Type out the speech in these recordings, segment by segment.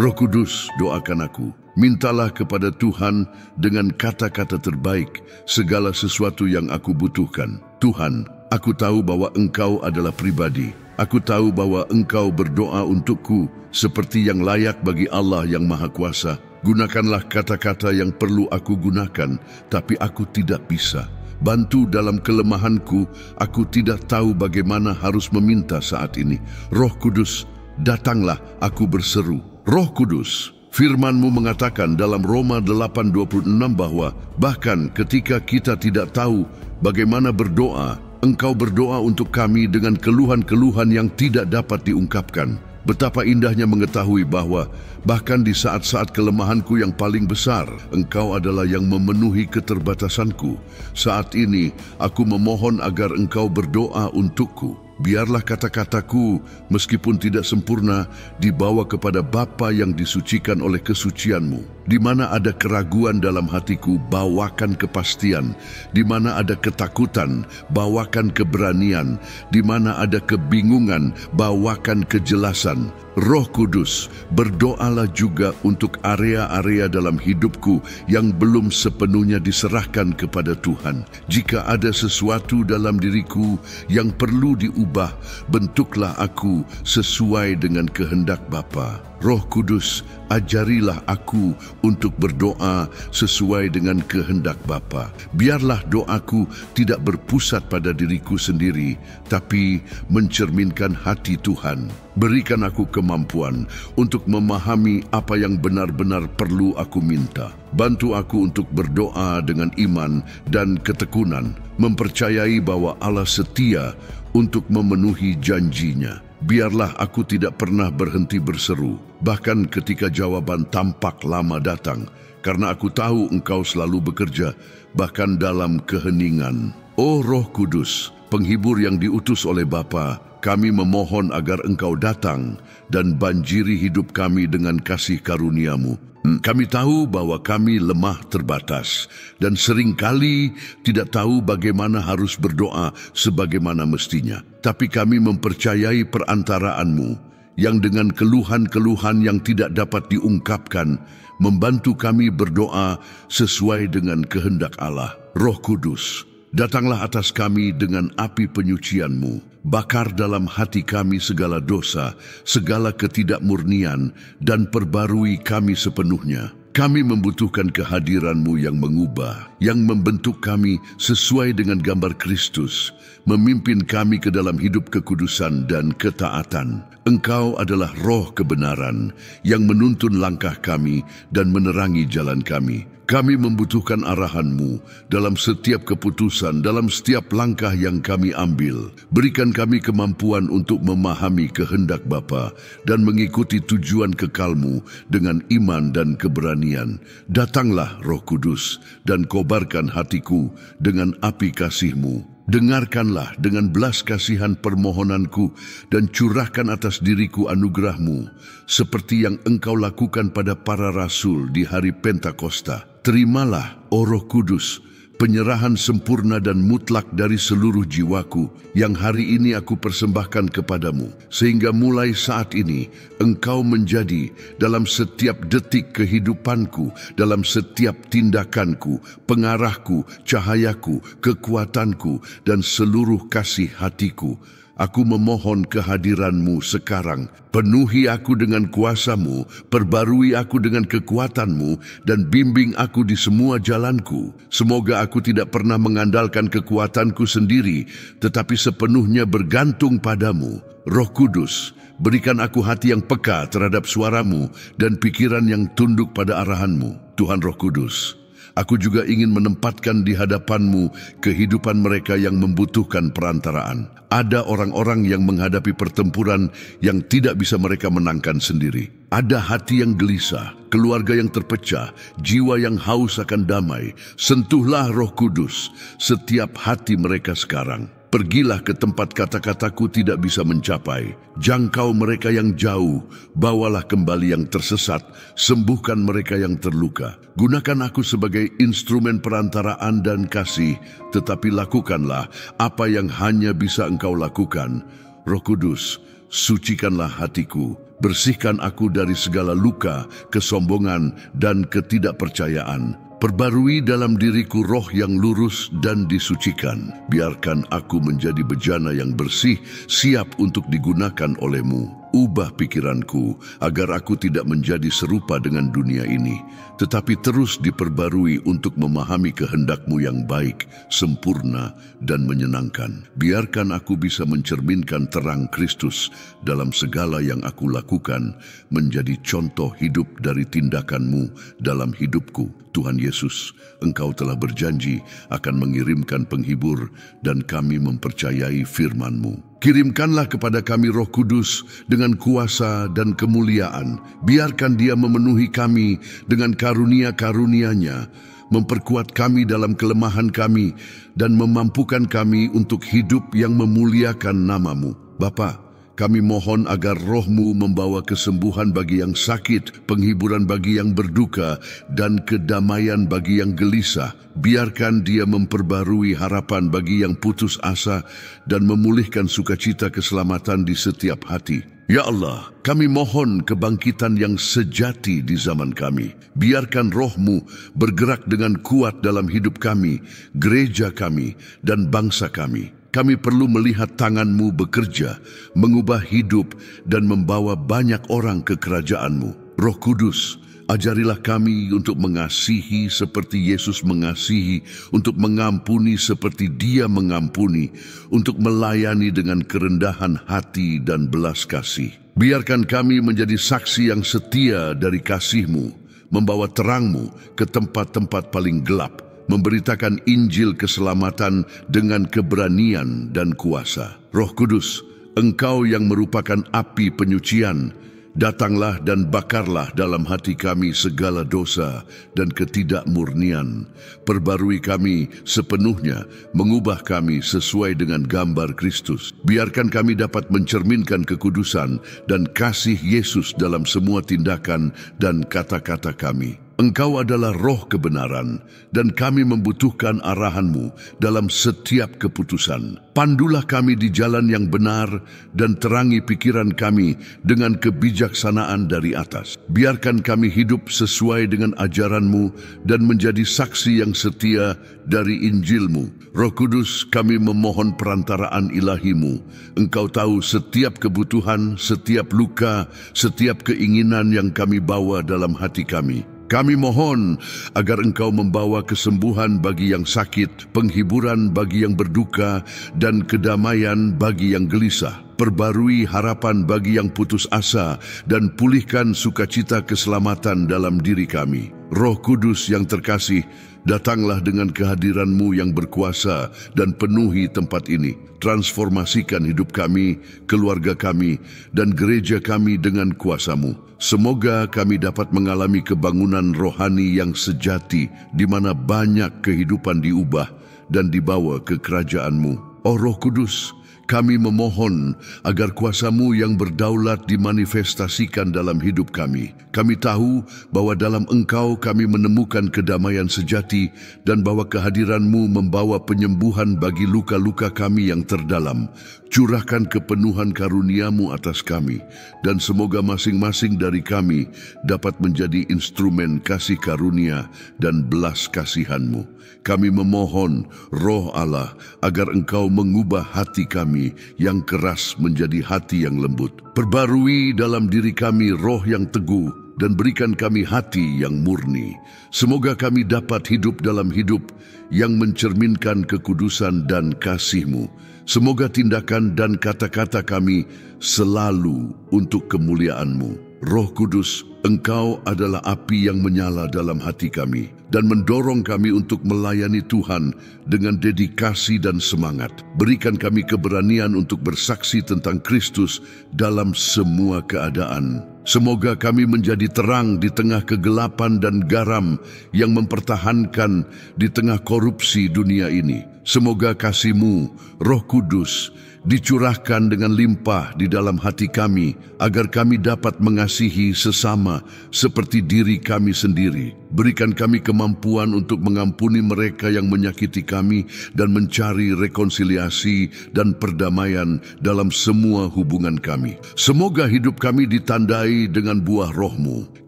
Roh Kudus, doakan aku. Mintalah kepada Tuhan dengan kata-kata terbaik segala sesuatu yang aku butuhkan. Tuhan, aku tahu bahwa Engkau adalah pribadi. Aku tahu bahwa Engkau berdoa untukku seperti yang layak bagi Allah yang Maha Kuasa. Gunakanlah kata-kata yang perlu aku gunakan, tapi aku tidak bisa. Bantu dalam kelemahanku, aku tidak tahu bagaimana harus meminta saat ini. Roh Kudus, datanglah, aku berseru. Roh Kudus, firman-Mu mengatakan dalam Roma 8:26 bahwa bahkan ketika kita tidak tahu bagaimana berdoa, Engkau berdoa untuk kami dengan keluhan-keluhan yang tidak dapat diungkapkan. Betapa indahnya mengetahui bahwa bahkan di saat-saat kelemahanku yang paling besar, Engkau adalah yang memenuhi keterbatasanku. Saat ini, aku memohon agar Engkau berdoa untukku. Biarlah kata-kataku, meskipun tidak sempurna, dibawa kepada Bapa yang disucikan oleh kesucian-Mu. Di mana ada keraguan dalam hatiku, bawakan kepastian. Di mana ada ketakutan, bawakan keberanian. Di mana ada kebingungan, bawakan kejelasan. Roh Kudus, berdoalah juga untuk area-area dalam hidupku yang belum sepenuhnya diserahkan kepada Tuhan. Jika ada sesuatu dalam diriku yang perlu diubah, bentuklah aku sesuai dengan kehendak Bapa. Roh Kudus, ajarilah aku untuk berdoa sesuai dengan kehendak Bapa. Biarlah doaku tidak berpusat pada diriku sendiri, tapi mencerminkan hati Tuhan. Berikan aku kemampuan untuk memahami apa yang benar-benar perlu aku minta. Bantu aku untuk berdoa dengan iman dan ketekunan, mempercayai bahwa Allah setia untuk memenuhi janji-Nya. Biarlah aku tidak pernah berhenti berseru, bahkan ketika jawaban tampak lama datang, karena aku tahu Engkau selalu bekerja, bahkan dalam keheningan. Oh Roh Kudus, penghibur yang diutus oleh Bapa, kami memohon agar Engkau datang dan banjiri hidup kami dengan kasih karunia-Mu. Kami tahu bahwa kami lemah terbatas dan seringkali tidak tahu bagaimana harus berdoa sebagaimana mestinya. Tapi kami mempercayai perantaraanmu yang dengan keluhan-keluhan yang tidak dapat diungkapkan membantu kami berdoa sesuai dengan kehendak Allah. Roh Kudus, datanglah atas kami dengan api penyucian-Mu. Bakar dalam hati kami segala dosa, segala ketidakmurnian, dan perbarui kami sepenuhnya. Kami membutuhkan kehadiran-Mu yang mengubah, yang membentuk kami sesuai dengan gambar Kristus, memimpin kami ke dalam hidup kekudusan dan ketaatan. Engkau adalah roh kebenaran yang menuntun langkah kami dan menerangi jalan kami. Kami membutuhkan arahan-Mu dalam setiap keputusan, dalam setiap langkah yang kami ambil. Berikan kami kemampuan untuk memahami kehendak Bapa dan mengikuti tujuan kekal-Mu dengan iman dan keberanian. Datanglah Roh Kudus dan kobarkan hatiku dengan api kasih-Mu. Dengarkanlah dengan belas kasihan permohonanku dan curahkan atas diriku anugerah-Mu, seperti yang Engkau lakukan pada para rasul di hari Pentakosta. Terimalah, oh Roh Kudus, penyerahan sempurna dan mutlak dari seluruh jiwaku yang hari ini aku persembahkan kepadamu, sehingga mulai saat ini Engkau menjadi dalam setiap detik kehidupanku, dalam setiap tindakanku, pengarahku, cahayaku, kekuatanku, dan seluruh kasih hatiku. Aku memohon kehadiran-Mu sekarang. Penuhi aku dengan kuasa-Mu, perbarui aku dengan kekuatan-Mu, dan bimbing aku di semua jalanku. Semoga aku tidak pernah mengandalkan kekuatanku sendiri, tetapi sepenuhnya bergantung padamu. Roh Kudus, berikan aku hati yang peka terhadap suara-Mu dan pikiran yang tunduk pada arahan-Mu. Tuhan Roh Kudus, aku juga ingin menempatkan di hadapan-Mu kehidupan mereka yang membutuhkan perantaraan. Ada orang-orang yang menghadapi pertempuran yang tidak bisa mereka menangkan sendiri. Ada hati yang gelisah, keluarga yang terpecah, jiwa yang haus akan damai. Sentuhlah Roh Kudus setiap hati mereka sekarang. Pergilah ke tempat kata-kataku tidak bisa mencapai. Jangkau mereka yang jauh, bawalah kembali yang tersesat, sembuhkan mereka yang terluka. Gunakan aku sebagai instrumen perantaraan dan kasih, tetapi lakukanlah apa yang hanya bisa Engkau lakukan. Roh Kudus, sucikanlah hatiku, bersihkan aku dari segala luka, kesombongan, dan ketidakpercayaan. Perbarui dalam diriku roh yang lurus dan disucikan. Biarkan aku menjadi bejana yang bersih, siap untuk digunakan oleh-Mu. Ubah pikiranku agar aku tidak menjadi serupa dengan dunia ini, tetapi terus diperbarui untuk memahami kehendak-Mu yang baik, sempurna, dan menyenangkan. Biarkan aku bisa mencerminkan terang Kristus dalam segala yang aku lakukan, menjadi contoh hidup dari tindakan-Mu dalam hidupku. Tuhan Yesus, Engkau telah berjanji akan mengirimkan penghibur dan kami mempercayai firman-Mu. Kirimkanlah kepada kami Roh Kudus dengan kuasa dan kemuliaan. Biarkan Dia memenuhi kami dengan karunia-karunia-Nya, memperkuat kami dalam kelemahan kami, dan memampukan kami untuk hidup yang memuliakan nama-Mu. Bapa, kami mohon agar Roh-Mu membawa kesembuhan bagi yang sakit, penghiburan bagi yang berduka, dan kedamaian bagi yang gelisah. Biarkan Dia memperbarui harapan bagi yang putus asa dan memulihkan sukacita keselamatan di setiap hati. Ya Allah, kami mohon kebangkitan yang sejati di zaman kami. Biarkan Roh-Mu bergerak dengan kuat dalam hidup kami, gereja kami, dan bangsa kami. Kami perlu melihat tangan-Mu bekerja, mengubah hidup, dan membawa banyak orang ke kerajaan-Mu. Roh Kudus, ajarilah kami untuk mengasihi seperti Yesus mengasihi, untuk mengampuni seperti Dia mengampuni, untuk melayani dengan kerendahan hati dan belas kasih. Biarkan kami menjadi saksi yang setia dari kasih-Mu, membawa terang-Mu ke tempat-tempat paling gelap, memberitakan Injil keselamatan dengan keberanian dan kuasa. Roh Kudus, Engkau yang merupakan api penyucian, datanglah dan bakarlah dalam hati kami segala dosa dan ketidakmurnian. Perbarui kami sepenuhnya, mengubah kami sesuai dengan gambar Kristus. Biarkan kami dapat mencerminkan kekudusan dan kasih Yesus dalam semua tindakan dan kata-kata kami. Engkau adalah roh kebenaran, dan kami membutuhkan arahan-Mu dalam setiap keputusan. Pandulah kami di jalan yang benar, dan terangi pikiran kami dengan kebijaksanaan dari atas. Biarkan kami hidup sesuai dengan ajaran-Mu, dan menjadi saksi yang setia dari Injil-Mu. Roh Kudus, kami memohon perantaraan ilahi-Mu. Engkau tahu setiap kebutuhan, setiap luka, setiap keinginan yang kami bawa dalam hati kami. Kami mohon agar Engkau membawa kesembuhan bagi yang sakit, penghiburan bagi yang berduka, dan kedamaian bagi yang gelisah. Perbarui harapan bagi yang putus asa, dan pulihkan sukacita keselamatan dalam diri kami. Roh Kudus yang terkasih, datanglah dengan kehadiran-Mu yang berkuasa dan penuhi tempat ini. Transformasikan hidup kami, keluarga kami, dan gereja kami dengan kuasa-Mu. Semoga kami dapat mengalami kebangunan rohani yang sejati, di mana banyak kehidupan diubah dan dibawa ke kerajaan-Mu. Oh Roh Kudus, kami memohon agar kuasa-Mu yang berdaulat dimanifestasikan dalam hidup kami. Kami tahu bahwa dalam Engkau kami menemukan kedamaian sejati, dan bahwa kehadiran-Mu membawa penyembuhan bagi luka-luka kami yang terdalam. Curahkan kepenuhan karunia-Mu atas kami, dan semoga masing-masing dari kami dapat menjadi instrumen kasih karunia dan belas kasihan-Mu. Kami memohon, Roh Allah, agar Engkau mengubah hati kami yang keras menjadi hati yang lembut. Perbarui dalam diri kami roh yang teguh, dan berikan kami hati yang murni. Semoga kami dapat hidup dalam hidup yang mencerminkan kekudusan dan kasih-Mu. Semoga tindakan dan kata-kata kami selalu untuk kemuliaan-Mu. Roh Kudus, Engkau adalah api yang menyala dalam hati kami dan mendorong kami untuk melayani Tuhan dengan dedikasi dan semangat. Berikan kami keberanian untuk bersaksi tentang Kristus dalam semua keadaan. Semoga kami menjadi terang di tengah kegelapan dan garam yang mempertahankan di tengah korupsi dunia ini. Semoga kasih-Mu, Roh Kudus, dicurahkan dengan limpah di dalam hati kami, agar kami dapat mengasihi sesama seperti diri kami sendiri. Berikan kami kemampuan untuk mengampuni mereka yang menyakiti kami dan mencari rekonsiliasi dan perdamaian dalam semua hubungan kami. Semoga hidup kami ditandai dengan buah Roh-Mu,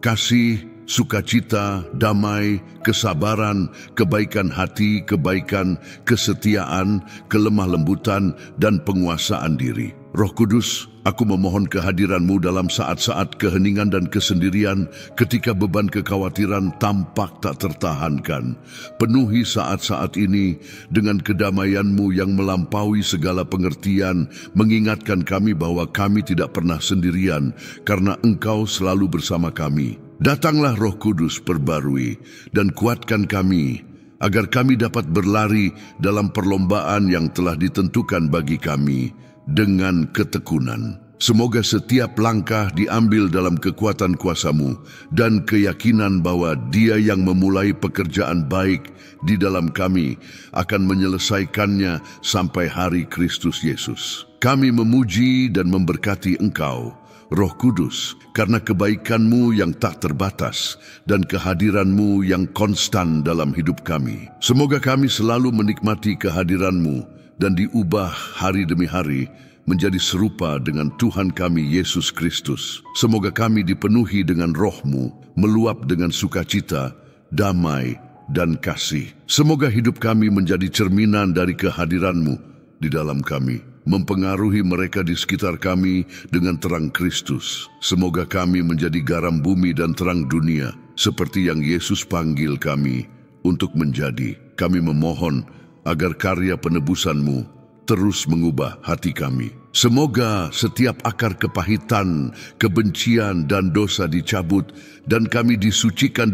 kasih, sukacita, damai, kesabaran, kebaikan hati, kebaikan, kesetiaan, kelemah lembutan, dan penguasaan diri. Roh Kudus, aku memohon kehadiran-Mu dalam saat-saat keheningan dan kesendirian ketika beban kekhawatiran tampak tak tertahankan. Penuhi saat-saat ini dengan kedamaian-Mu yang melampaui segala pengertian, mengingatkan kami bahwa kami tidak pernah sendirian karena Engkau selalu bersama kami. Datanglah Roh Kudus, perbarui dan kuatkan kami, agar kami dapat berlari dalam perlombaan yang telah ditentukan bagi kami dengan ketekunan. Semoga setiap langkah diambil dalam kekuatan kuasa-Mu dan keyakinan bahwa Dia yang memulai pekerjaan baik di dalam kami akan menyelesaikannya sampai hari Kristus Yesus. Kami memuji dan memberkati Engkau, Roh Kudus, karena kebaikan-Mu yang tak terbatas dan kehadiran-Mu yang konstan dalam hidup kami. Semoga kami selalu menikmati kehadiran-Mu dan diubah hari demi hari menjadi serupa dengan Tuhan kami Yesus Kristus. Semoga kami dipenuhi dengan Roh-Mu, meluap dengan sukacita, damai, dan kasih. Semoga hidup kami menjadi cerminan dari kehadiran-Mu di dalam kami, mempengaruhi mereka di sekitar kami dengan terang Kristus. Semoga kami menjadi garam bumi dan terang dunia, seperti yang Yesus panggil kami untuk menjadi. Kami memohon agar karya penebusan-Mu terus mengubah hati kami. Semoga setiap akar kepahitan, kebencian, dan dosa dicabut, dan kami disucikan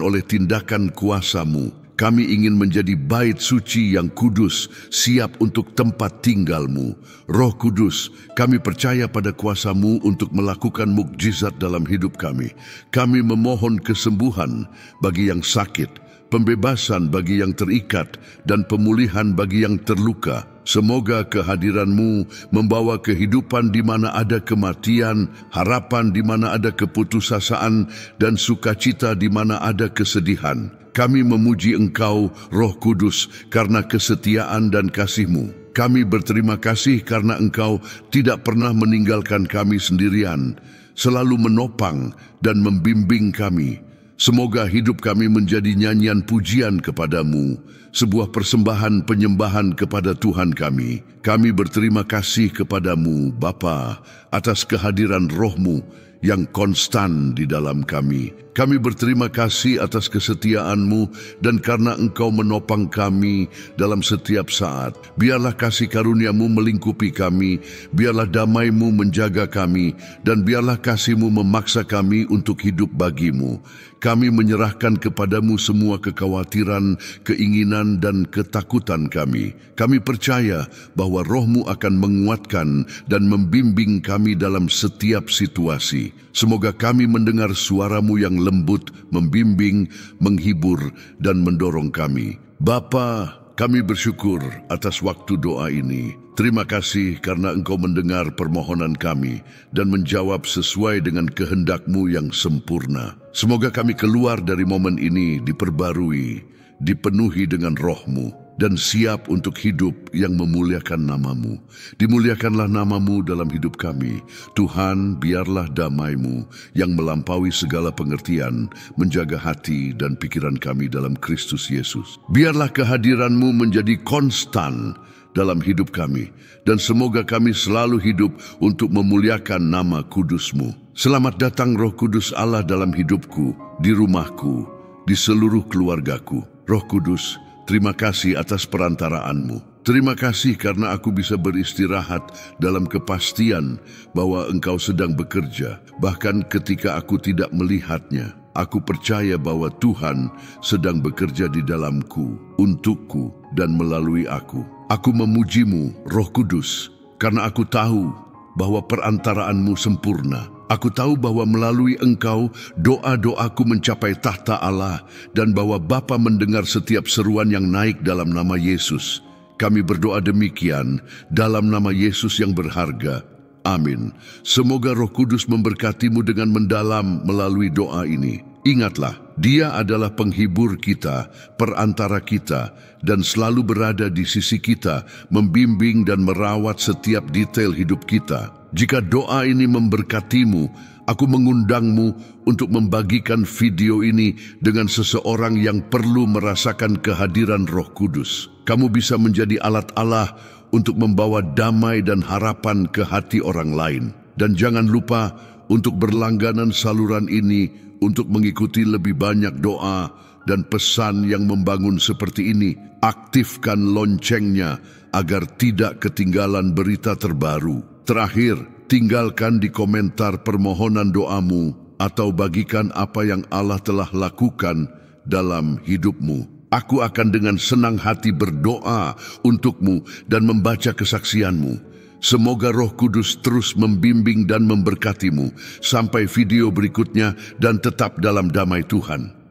oleh tindakan kuasa-Mu. Kami ingin menjadi bait suci yang kudus, siap untuk tempat tinggal-Mu. Roh Kudus, kami percaya pada kuasa-Mu untuk melakukan mukjizat dalam hidup kami. Kami memohon kesembuhan bagi yang sakit, pembebasan bagi yang terikat, dan pemulihan bagi yang terluka. Semoga kehadiran-Mu membawa kehidupan di mana ada kematian, harapan di mana ada keputusasaan, dan sukacita di mana ada kesedihan. Kami memuji Engkau, Roh Kudus, karena kesetiaan dan kasih-Mu. Kami berterima kasih karena Engkau tidak pernah meninggalkan kami sendirian, selalu menopang dan membimbing kami. Semoga hidup kami menjadi nyanyian pujian kepadamu, sebuah persembahan penyembahan kepada Tuhan kami. Kami berterima kasih kepadamu, Bapa, atas kehadiran Roh-Mu yang konstan di dalam kami. Kami berterima kasih atas kesetiaan-Mu dan karena Engkau menopang kami dalam setiap saat. Biarlah kasih karunia-Mu melingkupi kami, biarlah damai-Mu menjaga kami, dan biarlah kasih-Mu memaksa kami untuk hidup bagi-Mu. Kami menyerahkan kepadamu semua kekhawatiran, keinginan, dan ketakutan kami. Kami percaya bahwa Roh-Mu akan menguatkan dan membimbing kami dalam setiap situasi. Semoga kami mendengar suara-Mu yang lembut, membimbing, menghibur, dan mendorong kami. Bapa, kami bersyukur atas waktu doa ini. Terima kasih karena Engkau mendengar permohonan kami dan menjawab sesuai dengan kehendak-Mu yang sempurna. Semoga kami keluar dari momen ini diperbarui, dipenuhi dengan Roh-Mu, dan siap untuk hidup yang memuliakan nama-Mu. Dimuliakanlah nama-Mu dalam hidup kami. Tuhan, biarlah damai-Mu yang melampaui segala pengertian menjaga hati dan pikiran kami dalam Kristus Yesus. Biarlah kehadiran-Mu menjadi konstan dalam hidup kami, dan semoga kami selalu hidup untuk memuliakan nama kudus-Mu. Selamat datang Roh Kudus Allah dalam hidupku, di rumahku, di seluruh keluargaku. Roh Kudus, terima kasih atas perantaraanmu. Terima kasih karena aku bisa beristirahat dalam kepastian bahwa Engkau sedang bekerja, bahkan ketika aku tidak melihatnya. Aku percaya bahwa Tuhan sedang bekerja di dalamku, untukku, dan melalui aku. Aku memuji-Mu, Roh Kudus, karena aku tahu bahwa perantaraan-Mu sempurna. Aku tahu bahwa melalui Engkau, doa-doaku mencapai tahta Allah, dan bahwa Bapa mendengar setiap seruan yang naik dalam nama Yesus. Kami berdoa demikian dalam nama Yesus yang berharga. Amin. Semoga Roh Kudus memberkatimu dengan mendalam melalui doa ini. Ingatlah, Dia adalah penghibur kita, perantara kita, dan selalu berada di sisi kita, membimbing dan merawat setiap detail hidup kita. Jika doa ini memberkatimu, aku mengundangmu untuk membagikan video ini dengan seseorang yang perlu merasakan kehadiran Roh Kudus. Kamu bisa menjadi alat Allah untuk membawa damai dan harapan ke hati orang lain. Dan jangan lupa untuk berlangganan saluran ini untuk mengikuti lebih banyak doa dan pesan yang membangun seperti ini. Aktifkan loncengnya agar tidak ketinggalan berita terbaru. Terakhir, tinggalkan di komentar permohonan doamu atau bagikan apa yang Allah telah lakukan dalam hidupmu. Aku akan dengan senang hati berdoa untukmu dan membaca kesaksianmu. Semoga Roh Kudus terus membimbing dan memberkatimu. Sampai video berikutnya dan tetap dalam damai Tuhan.